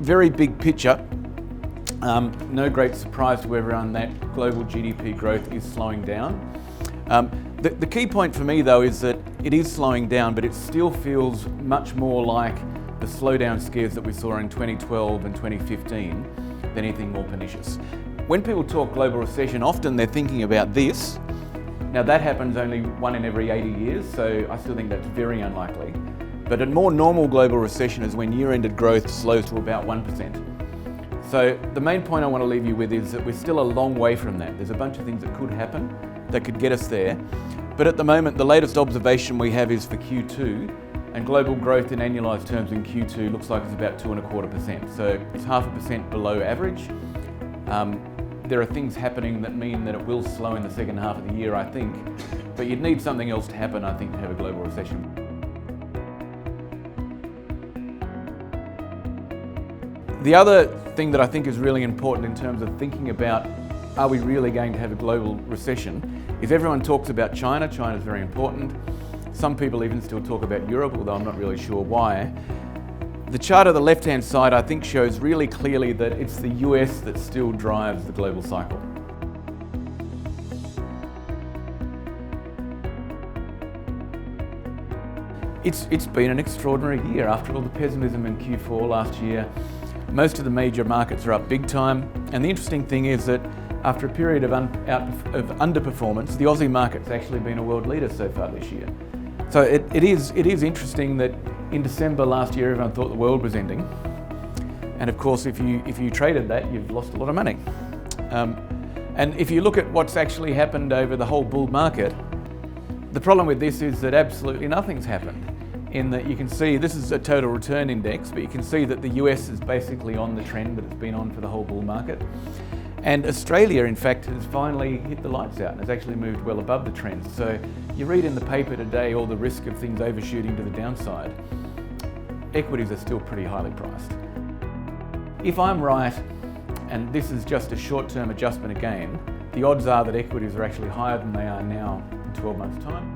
very big picture, no great surprise to everyone that global GDP growth is slowing down. The key point for me though is that it is slowing down, but it still feels much more like the slowdown scares that we saw in 2012 and 2015 than anything more pernicious. When people talk global recession, often they're thinking about this. Now that happens only 1 in every 80 years, so I still think that's very unlikely. But a more normal global recession is when year-ended growth slows to about 1%. So the main point I want to leave you with is that we're still a long way from that. There's a bunch of things that could happen that could get us there. But at the moment, the latest observation we have is for Q2, and global growth in annualised terms in Q2 looks like it's about 2.25%. So it's 0.5% below average. There are things happening that mean that it will slow in the second half of the year, I think. But you'd need something else to happen, I think, to have a global recession. The other thing that I think is really important in terms of thinking about are we really going to have a global recession is everyone talks about China. China's very important. Some people even still talk about Europe, although I'm not really sure why. The chart on the left-hand side, I think, shows really clearly that it's the US that still drives the global cycle. It's been an extraordinary year. After all the pessimism in Q4 last year, most of the major markets are up big time. And the interesting thing is that after a period of underperformance, the Aussie market's actually been a world leader so far this year. So it is interesting that in December last year, everyone thought the world was ending. And of course, if you traded that, you've lost a lot of money. And if you look at what's actually happened over the whole bull market, the problem with this is that absolutely nothing's happened. In that you can see, this is a total return index, but you can see that the US is basically on the trend that it's been on for the whole bull market. And Australia, in fact, has finally hit the lights out and has actually moved well above the trend. So you read in the paper today all the risk of things overshooting to the downside. Equities are still pretty highly priced. If I'm right, and this is just a short-term adjustment again, the odds are that equities are actually higher than they are now in 12 months' time.